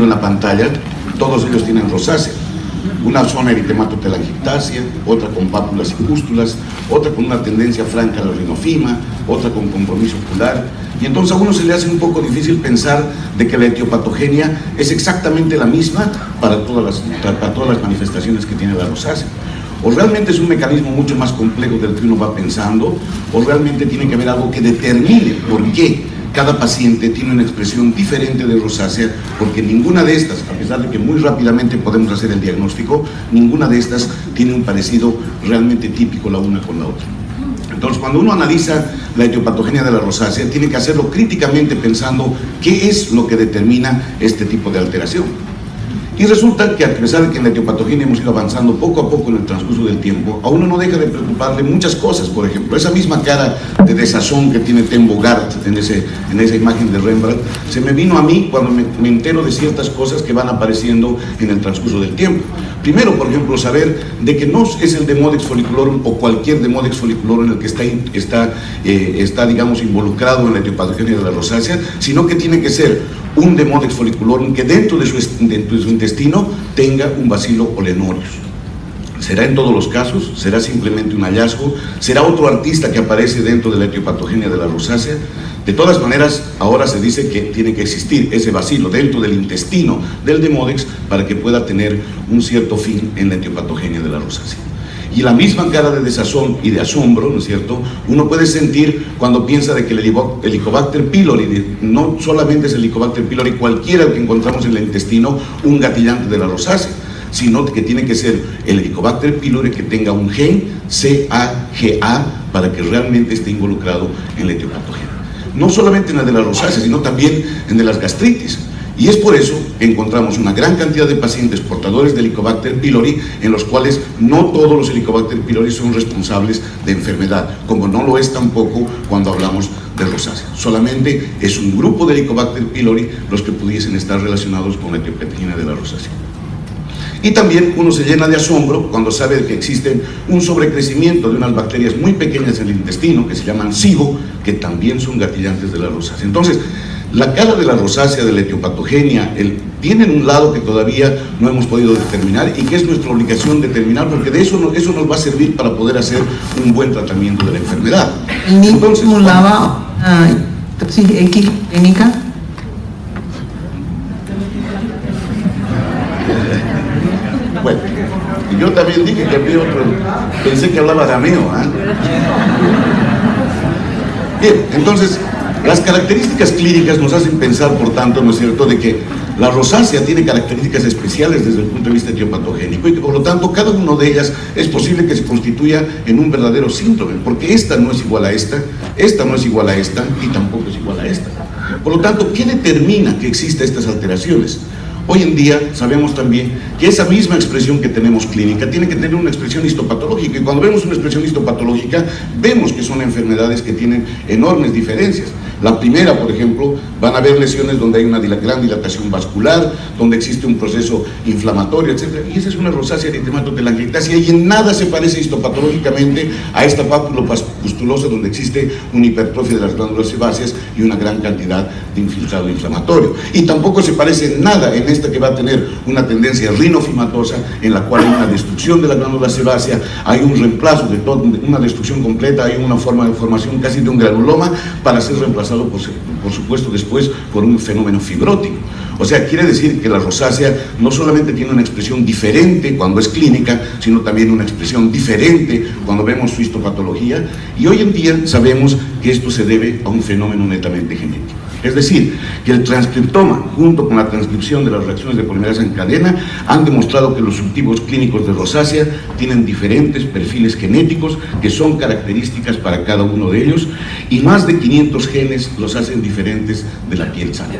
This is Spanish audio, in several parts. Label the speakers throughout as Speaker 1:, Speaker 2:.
Speaker 1: viendo en la pantalla, todos ellos tienen rosácea. Una zona eritematotelangiectasia, otra con pápulas y pústulas, otra con una tendencia franca a la rinofima, otra con compromiso ocular. Y entonces a uno se le hace un poco difícil pensar de que la etiopatogenia es exactamente la misma para todas las manifestaciones que tiene la rosácea. O realmente es un mecanismo mucho más complejo del que uno va pensando, o realmente tiene que haber algo que determine por qué cada paciente tiene una expresión diferente de rosácea, porque ninguna de estas, a pesar de que muy rápidamente podemos hacer el diagnóstico, ninguna de estas tiene un parecido realmente típico la una con la otra. Entonces, cuando uno analiza la etiopatogenia de la rosácea, tiene que hacerlo críticamente pensando qué es lo que determina este tipo de alteración. Y resulta que a pesar de que en la etiopatogenia hemos ido avanzando poco a poco en el transcurso del tiempo, a uno no deja de preocuparle muchas cosas. Por ejemplo, esa misma cara de desazón que tiene Ten Bogaert en esa imagen de Rembrandt, se me vino a mí cuando me entero de ciertas cosas que van apareciendo en el transcurso del tiempo. Primero, por ejemplo, saber de que no es el Demodex folliculorum o cualquier Demodex folliculorum en el que está digamos, involucrado en la etiopatogenia de la rosácea, sino que tiene que ser un Demodex folliculorum que dentro de su intestino tenga un Bacillus olenorius. ¿Será en todos los casos? ¿Será simplemente un hallazgo? ¿Será otro artista que aparece dentro de la etiopatogenia de la rosácea? De todas maneras, ahora se dice que tiene que existir ese bacilo dentro del intestino del Demodex para que pueda tener un cierto fin en la etiopatogenia de la rosácea. Y la misma cara de desazón y de asombro, ¿no es cierto?, uno puede sentir cuando piensa de que el Helicobacter pylori, no solamente es el Helicobacter pylori, cualquiera que encontramos en el intestino, un gatillante de la rosácea, sino que tiene que ser el Helicobacter pylori que tenga un gen CAGA para que realmente esté involucrado en la etiopatogenia. No solamente en la de la rosácea, sino también en de las gastritis. Y es por eso que encontramos una gran cantidad de pacientes portadores de Helicobacter pylori, en los cuales no todos los Helicobacter pylori son responsables de enfermedad, como no lo es tampoco cuando hablamos de rosácea. Solamente es un grupo de Helicobacter pylori los que pudiesen estar relacionados con la etiopatogenia de la rosácea. Y también uno se llena de asombro cuando sabe que existe un sobrecrecimiento de unas bacterias muy pequeñas en el intestino, que se llaman SIBO, que también son gatillantes de la rosácea. Entonces, la cara de la rosácea, de la etiopatogenia, tienen un lado que todavía no hemos podido determinar y que es nuestra obligación determinar, porque de eso nos va a servir para poder hacer un buen tratamiento de la enfermedad.
Speaker 2: Entonces, X clínica.
Speaker 1: Bueno, y yo también dije que había otro, pensé que hablaba arameo, ¿eh? Bien, entonces, las características clínicas nos hacen pensar, por tanto, ¿no es cierto?, de que la rosácea tiene características especiales desde el punto de vista etiopatogénico y que, por lo tanto, cada una de ellas es posible que se constituya en un verdadero síndrome, porque esta no es igual a esta no es igual a esta y tampoco es igual a esta. Por lo tanto, ¿qué determina que existan estas alteraciones? Hoy en día sabemos también que esa misma expresión que tenemos clínica tiene que tener una expresión histopatológica, y cuando vemos una expresión histopatológica vemos que son enfermedades que tienen enormes diferencias. La primera, por ejemplo, van a haber lesiones donde hay una gran dilatación vascular, donde existe un proceso inflamatorio, etc. Y esa es una rosácea eritematotelangiectasia, y en nada se parece histopatológicamente a esta pápula pustulosa donde existe una hipertrofia de las glándulas sebáceas y una gran cantidad de infiltrado inflamatorio. Y tampoco se parece en nada en esta que va a tener una tendencia rinofimatosa, en la cual hay una destrucción de la glándula sebácea, hay un reemplazo de toda una destrucción completa, hay una forma de formación casi de un granuloma para ser reemplazado por supuesto después por un fenómeno fibrótico. O sea, quiere decir que la rosácea no solamente tiene una expresión diferente cuando es clínica, sino también una expresión diferente cuando vemos su histopatología, y hoy en día sabemos que esto se debe a un fenómeno netamente genético. Es decir, que el transcriptoma, junto con la transcripción de las reacciones de polimerasa en cadena, han demostrado que los subtipos clínicos de rosácea tienen diferentes perfiles genéticos que son características para cada uno de ellos, y más de 500 genes los hacen diferentes de la piel sana.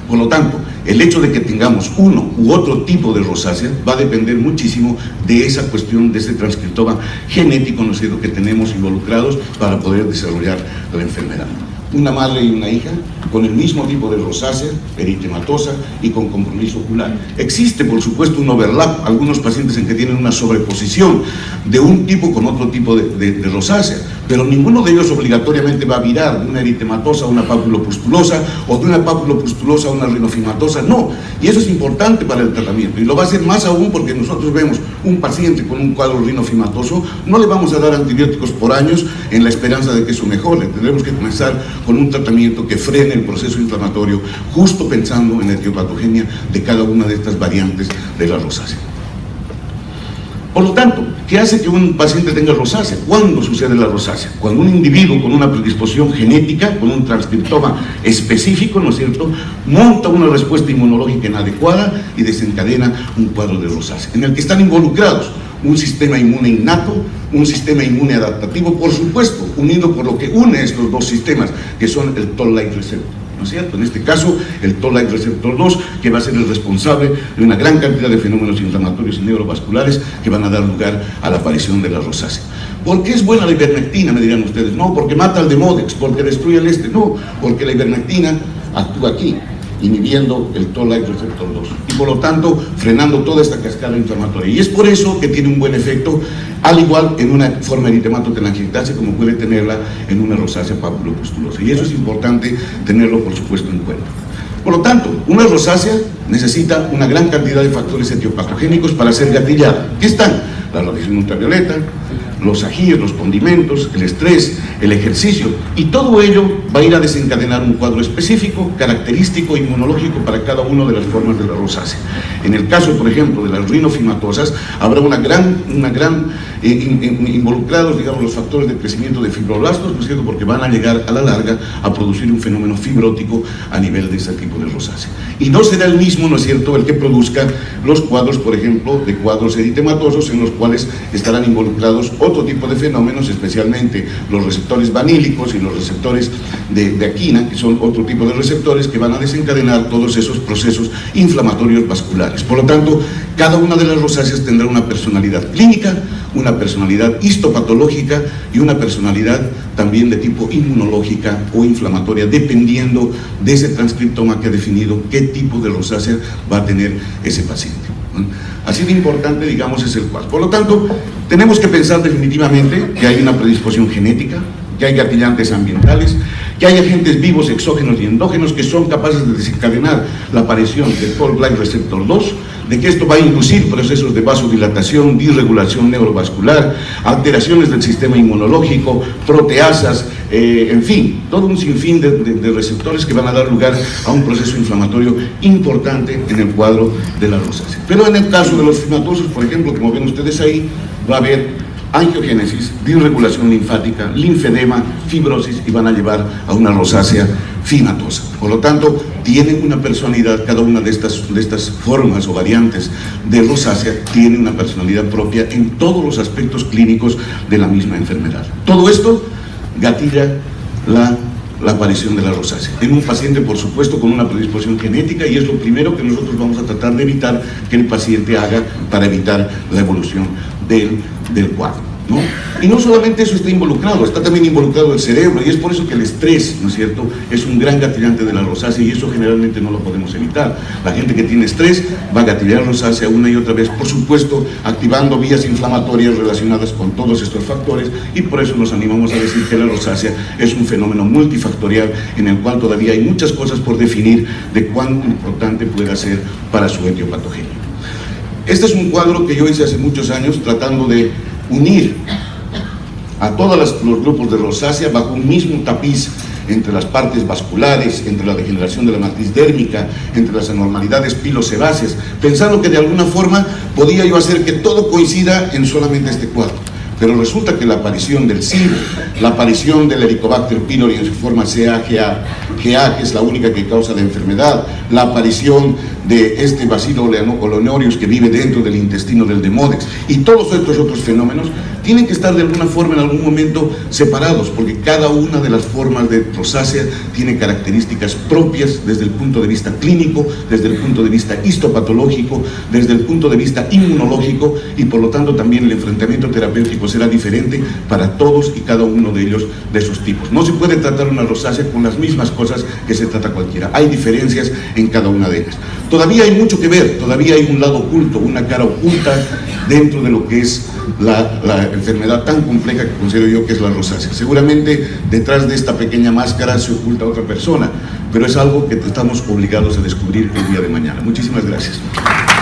Speaker 1: Por lo tanto, el hecho de que tengamos uno u otro tipo de rosácea va a depender muchísimo de esa cuestión, de ese transcriptoma genético, ¿no es cierto?, que tenemos involucrados para poder desarrollar la enfermedad. Una madre y una hija con el mismo tipo de rosácea, eritematosa y con compromiso ocular. Existe, por supuesto, un overlap, algunos pacientes en que tienen una sobreposición de un tipo con otro tipo de rosácea, pero ninguno de ellos obligatoriamente va a virar de una eritematosa a una papulopustulosa o de una papulopustulosa a una rinofimatosa, no, y eso es importante para el tratamiento, y lo va a hacer más aún porque nosotros vemos un paciente con un cuadro rinofimatoso, no le vamos a dar antibióticos por años en la esperanza de que eso mejore, tendremos que comenzar con un tratamiento que frene el proceso inflamatorio, justo pensando en la etiopatogenia de cada una de estas variantes de la rosácea. Por lo tanto, ¿qué hace que un paciente tenga rosácea? ¿Cuándo sucede la rosácea? Cuando un individuo con una predisposición genética, con un transcriptoma específico, ¿no es cierto?, monta una respuesta inmunológica inadecuada y desencadena un cuadro de rosácea, en el que están involucrados un sistema inmune innato, un sistema inmune adaptativo, por supuesto, unido por lo que une estos dos sistemas, que son el Toll-like receptor, ¿no es cierto? En este caso, el Toll-like receptor 2, que va a ser el responsable de una gran cantidad de fenómenos inflamatorios y neurovasculares que van a dar lugar a la aparición de la rosácea. ¿Por qué es buena la ivermectina? Me dirán ustedes. No, porque mata al Demodex, porque destruye el este. No, porque la ivermectina actúa aquí, inhibiendo el Toll-like receptor 2 y por lo tanto frenando toda esta cascada inflamatoria, y es por eso que tiene un buen efecto, al igual en una forma eritematotelangiectasia como puede tenerla en una rosácea papulopustulosa, y eso es importante tenerlo por supuesto en cuenta. Por lo tanto, una rosácea necesita una gran cantidad de factores etiopatogénicos para ser gatillada. ¿Qué están? La radiación ultravioleta, los ajíes, los condimentos, el estrés, el ejercicio, y todo ello va a ir a desencadenar un cuadro específico, característico, inmunológico para cada una de las formas de la rosácea. En el caso, por ejemplo, de las rinofimatosas, habrá involucrados, digamos, los factores de crecimiento de fibroblastos, ¿no es cierto?, porque van a llegar a la larga a producir un fenómeno fibrótico a nivel de ese tipo de rosácea. Y no será el mismo, ¿no es cierto?, el que produzca los cuadros, por ejemplo, de cuadros eritematosos, en los cuales estarán involucrados otro tipo de fenómenos, especialmente los receptores vanílicos y los receptores de aquina, que son otro tipo de receptores que van a desencadenar todos esos procesos inflamatorios vasculares. Por lo tanto, cada una de las rosáceas tendrá una personalidad clínica, una personalidad histopatológica y una personalidad también de tipo inmunológica o inflamatoria, dependiendo de ese transcriptoma que ha definido qué tipo de rosácea va a tener ese paciente. Así de importante, digamos, es el cuadro. Por lo tanto, tenemos que pensar definitivamente que hay una predisposición genética, que hay gatillantes ambientales, que hay agentes vivos, exógenos y endógenos que son capaces de desencadenar la aparición del Toll-like receptor 2, de que esto va a inducir procesos de vasodilatación, disregulación neurovascular, alteraciones del sistema inmunológico, proteasas, en fin, todo un sinfín de receptores que van a dar lugar a un proceso inflamatorio importante en el cuadro de la rosácea. Pero en el caso de los fimatosos, por ejemplo, como ven ustedes ahí, va a haber angiogénesis, disregulación linfática, linfedema, fibrosis, y van a llevar a una rosácea fimatosa. Por lo tanto, tienen una personalidad, cada una de estas formas o variantes de rosácea tiene una personalidad propia en todos los aspectos clínicos de la misma enfermedad. Todo esto gatilla la aparición de la rosácea en un paciente, por supuesto, con una predisposición genética, y es lo primero que nosotros vamos a tratar de evitar que el paciente haga para evitar la evolución del cuadro, ¿no? Y no solamente eso está involucrado, está también involucrado el cerebro, y es por eso que el estrés, ¿no es cierto?, es un gran gatillante de la rosácea, y eso generalmente no lo podemos evitar. La gente que tiene estrés va a gatillar rosácea una y otra vez, por supuesto, activando vías inflamatorias relacionadas con todos estos factores, y por eso nos animamos a decir que la rosácea es un fenómeno multifactorial en el cual todavía hay muchas cosas por definir de cuán importante pueda ser para su etiopatogenia. Este es un cuadro que yo hice hace muchos años tratando de unir a todos los grupos de rosácea bajo un mismo tapiz, entre las partes vasculares, entre la degeneración de la matriz dérmica, entre las anormalidades pilosebáceas, pensando que de alguna forma podía yo hacer que todo coincida en solamente este cuadro. Pero resulta que la aparición del SIBO, la aparición del Helicobacter pylori en su forma CA-GA, que es la única que causa la enfermedad, la aparición de este Bacillus oleoneurius que vive dentro del intestino del Demodex, y todos estos otros fenómenos tienen que estar de alguna forma en algún momento separados, porque cada una de las formas de rosácea tiene características propias desde el punto de vista clínico, desde el punto de vista histopatológico, desde el punto de vista inmunológico, y por lo tanto también el enfrentamiento terapéutico será diferente para todos y cada uno de ellos, de esos tipos. No se puede tratar una rosácea con las mismas cosas que se trata cualquiera, hay diferencias en cada una de ellas. Todavía hay mucho que ver, todavía hay un lado oculto, una cara oculta dentro de lo que es la enfermedad tan compleja que considero yo que es la rosácea. Seguramente detrás de esta pequeña máscara se oculta otra persona, pero es algo que estamos obligados a descubrir el día de mañana. Muchísimas gracias.